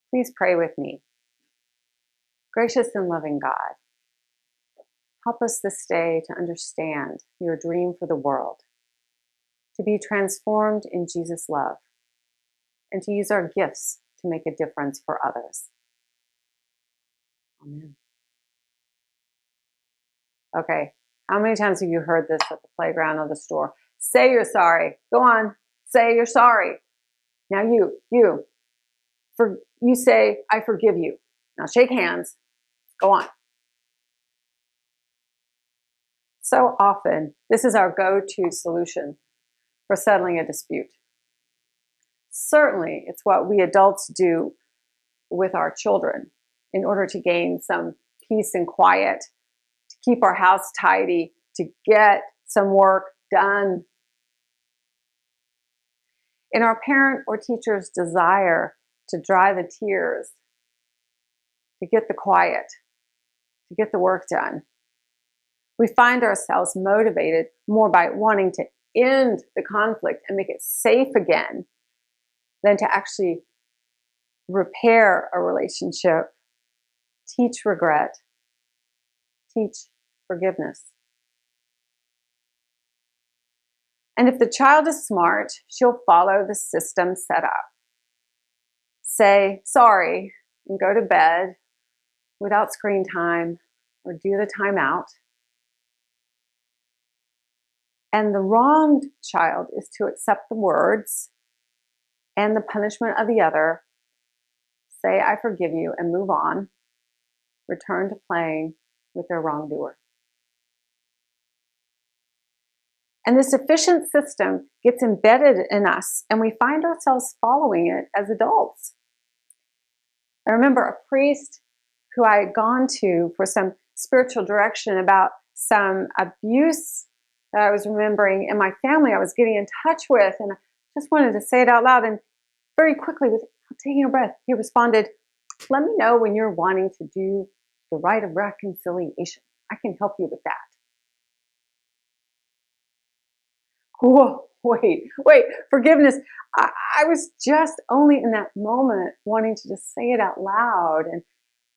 Please pray with me. Gracious and loving God, help us this day to understand your dream for the world, to be transformed in Jesus' love, and to use our gifts to make a difference for others. Amen. Okay, how many times have you heard this at the playground or the store? Say you're sorry. Go on, say you're sorry. Now you say, I forgive you. Now shake hands. Go on. So often, this is our go-to solution for settling a dispute. Certainly, it's what we adults do with our children in order to gain some peace and quiet, to keep our house tidy, to get some work done. In our parent or teacher's desire to dry the tears, to get the quiet, to get the work done, we find ourselves motivated more by wanting to end the conflict and make it safe again than to actually repair a relationship, teach regret, teach forgiveness. And if the child is smart, she'll follow the system set up. Say sorry and go to bed without screen time or do the timeout. And the wronged child is to accept the words and the punishment of the other, say, I forgive you, and move on, return to playing with their wrongdoer. And this efficient system gets embedded in us, and we find ourselves following it as adults. I remember a priest who I had gone to for some spiritual direction about some abuse that I was remembering in my family I was getting in touch with, and I just wanted to say it out loud. And very quickly, without taking a breath, he responded, let me know when you're wanting to do the rite of reconciliation. I can help you with that. Whoa, wait, forgiveness. I was just only in that moment wanting to just say it out loud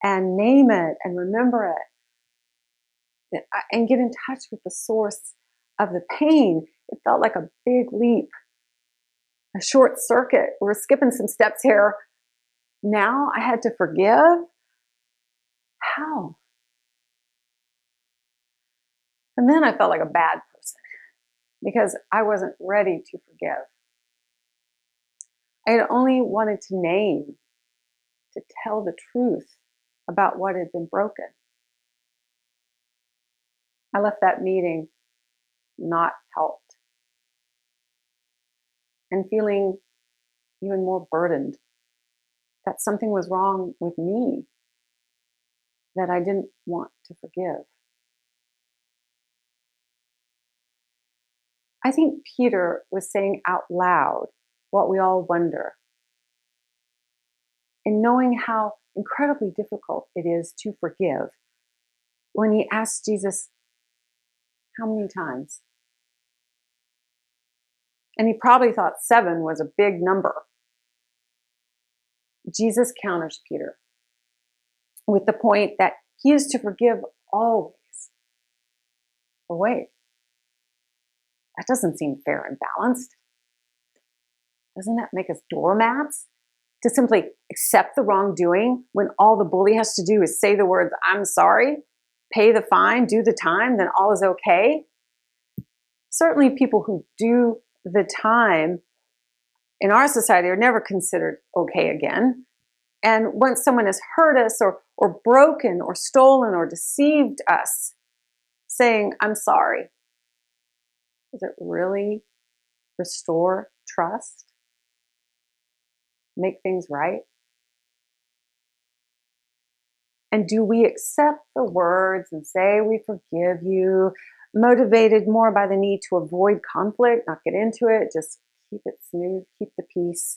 and name it and remember it and get in touch with the source of the pain. It felt like a big leap, a short circuit. We're skipping some steps here. Now I had to forgive. How? And then I felt like a bad person because I wasn't ready to forgive. I had only wanted to name, to tell the truth about what had been broken. I left that meeting not helped and feeling even more burdened that something was wrong with me that I didn't want to forgive. I think Peter was saying out loud what we all wonder, in knowing how incredibly difficult it is to forgive, when he asked Jesus, how many times? And he probably thought 7 was a big number. Jesus counters Peter with the point that he is to forgive always. But wait, that doesn't seem fair and balanced. Doesn't that make us doormats? To simply accept the wrongdoing when all the bully has to do is say the words, I'm sorry, pay the fine, do the time, then all is okay? Certainly people who do the time in our society are never considered okay again. And once someone has hurt us or broken or stolen or deceived us, saying, I'm sorry, does it really restore trust? Make things right? And do we accept the words and say we forgive you, motivated more by the need to avoid conflict, not get into it, just keep it smooth, keep the peace,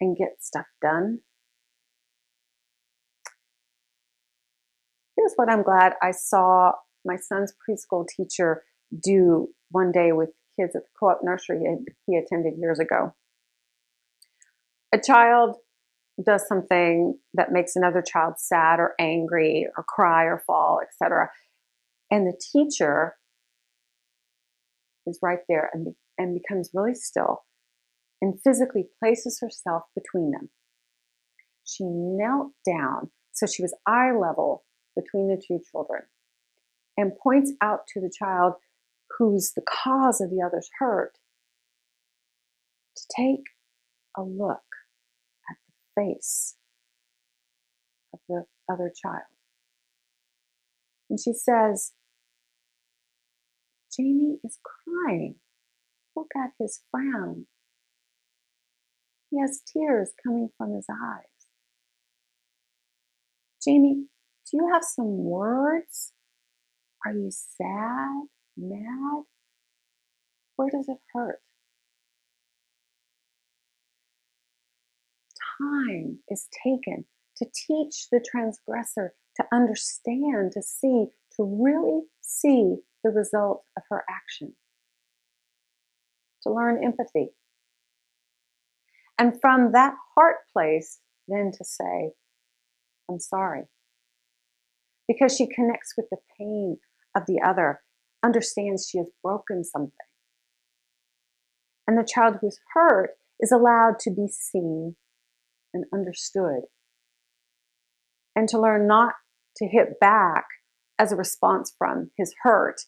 and get stuff done? Here's what I'm glad I saw my son's preschool teacher do one day with kids at the co-op nursery he attended years ago. A child does something that makes another child sad or angry or cry or fall, etc. And the teacher is right there and becomes really still and physically places herself between them. She knelt down so she was eye level between the two children and points out to the child who's the cause of the other's hurt to take a look at the face of the other child. And she says, Jamie is crying. Look at his frown. He has tears coming from his eyes. Jamie, do you have some words? Are you sad, mad? Where does it hurt? Time is taken to teach the transgressor to understand, to see, to really see the result of her action, to learn empathy. And from that heart place, then to say, I'm sorry. Because she connects with the pain of the other, understands she has broken something. And the child who's hurt is allowed to be seen and understood. And to learn not to hit back as a response from his hurt,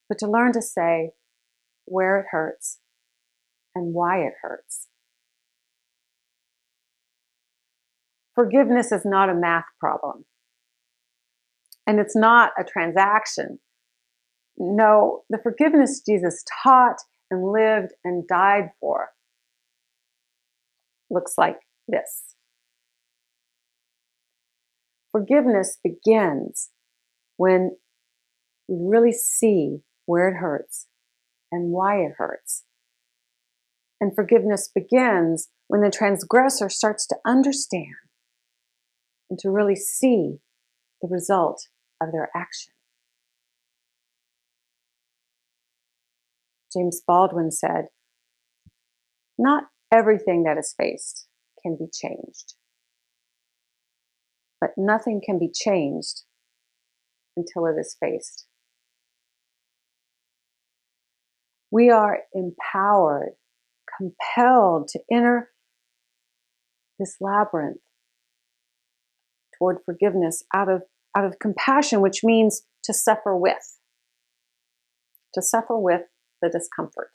but to learn to say where it hurts and why it hurts. Forgiveness is not a math problem. And it's not a transaction. No, the forgiveness Jesus taught and lived and died for looks like this. Forgiveness begins when we really see where it hurts and why it hurts. And forgiveness begins when the transgressor starts to understand and to really see the result of their action. James Baldwin said, not everything that is faced can be changed, but nothing can be changed until it is faced. We are empowered, compelled to enter this labyrinth toward forgiveness out of compassion, which means to suffer with the discomfort,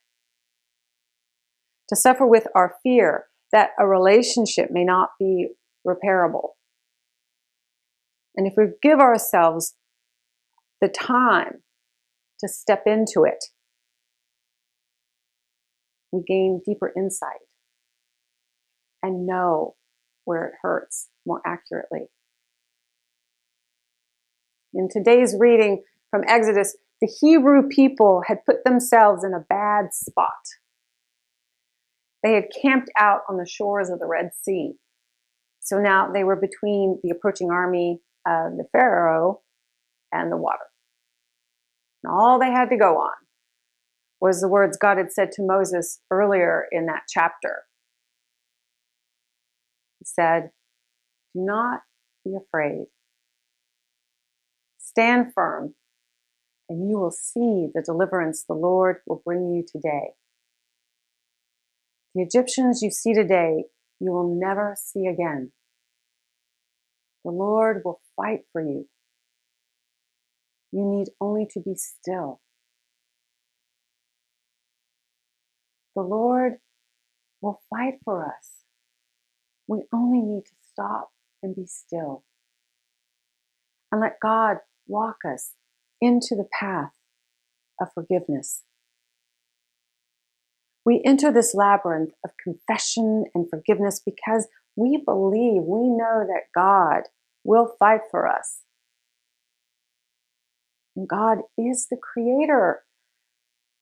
to suffer with our fear that a relationship may not be repairable. And if we give ourselves the time to step into it, we gain deeper insight and know where it hurts more accurately. In today's reading from Exodus, the Hebrew people had put themselves in a bad spot. They had camped out on the shores of the Red Sea. So now they were between the approaching army of the Pharaoh and the water. And all they had to go on was the words God had said to Moses earlier in that chapter. He said, do not be afraid. Stand firm, and you will see the deliverance the Lord will bring you today. The Egyptians you see today, you will never see again. The Lord will fight for you. You need only to be still. The Lord will fight for us. We only need to stop and be still and let God walk us into the path of forgiveness. We enter this labyrinth of confession and forgiveness because we believe, we know that God will fight for us. And God is the creator.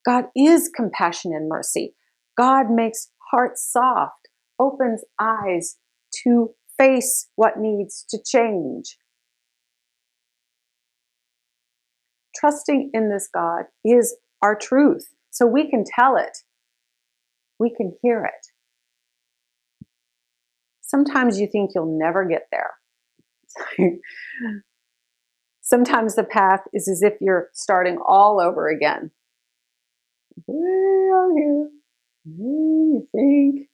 God is compassion and mercy. God makes hearts soft, opens eyes to face what needs to change. Trusting in this God is our truth, so we can tell it. We can hear it. Sometimes you think you'll never get there. Sometimes the path is as if you're starting all over again. Way out here, you think.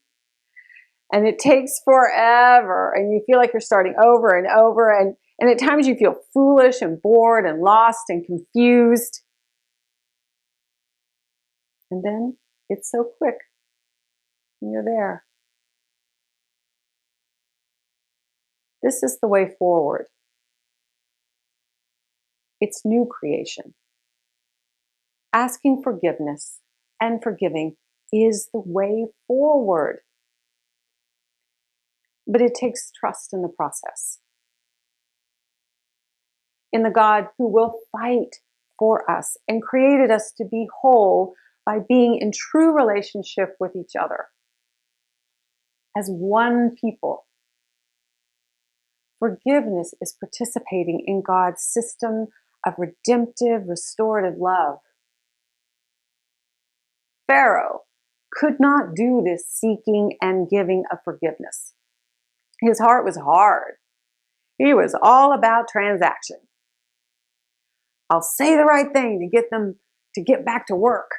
And it takes forever, and you feel like you're starting over and over, and at times you feel foolish and bored and lost and confused. And then it's so quick, and you're there. This is the way forward. It's new creation. Asking forgiveness and forgiving is the way forward. But it takes trust in the process. In the God who will fight for us and created us to be whole by being in true relationship with each other as one people. Forgiveness is participating in God's system of redemptive, restorative love. Pharaoh could not do this seeking and giving of forgiveness. His heart was hard. He was all about transaction. I'll say the right thing to get them to get back to work.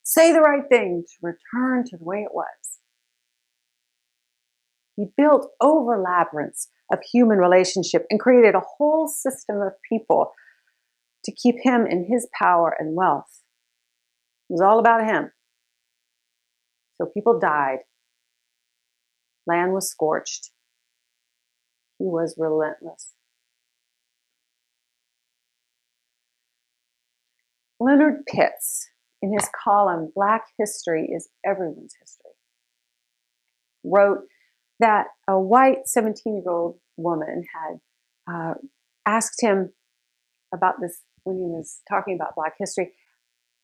Say the right thing to return to the way it was. He built over labyrinths of human relationship and created a whole system of people to keep him in his power and wealth. It was all about him. So people died. Land was scorched. He was relentless. Leonard Pitts, in his column, Black History is Everyone's History, wrote that a white 17-year-old woman had asked him about this when he was talking about Black history.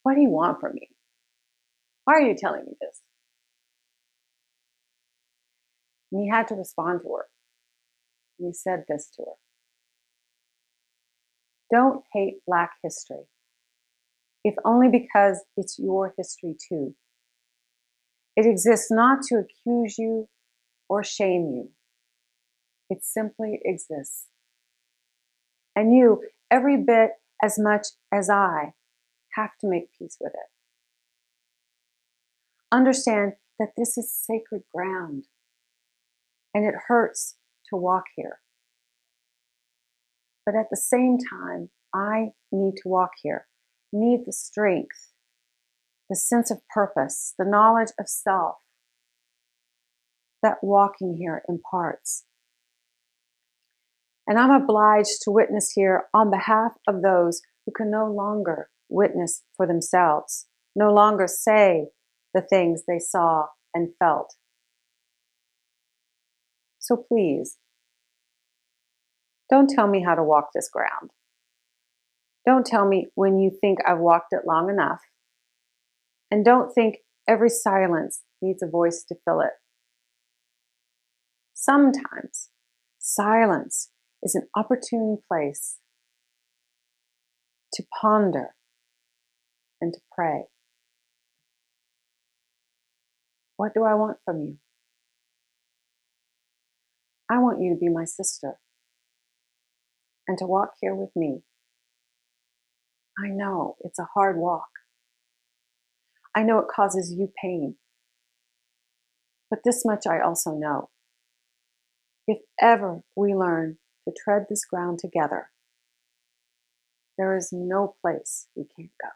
What do you want from me? Why are you telling me this? And he had to respond to her. And he said this to her. Don't hate Black history, if only because it's your history too. It exists not to accuse you or shame you. It simply exists. And you, every bit as much as I, have to make peace with it. Understand that this is sacred ground, and it hurts to walk here. But at the same time, I need to walk here, need the strength, the sense of purpose, the knowledge of self that walking here imparts. And I'm obliged to witness here on behalf of those who can no longer witness for themselves, no longer say the things they saw and felt. So please, don't tell me how to walk this ground. Don't tell me when you think I've walked it long enough. And don't think every silence needs a voice to fill it. Sometimes silence is an opportune place to ponder and to pray. What do I want from you? I want you to be my sister and to walk here with me. I know it's a hard walk. I know it causes you pain. But this much I also know. If ever we learn to tread this ground together, there is no place we can't go.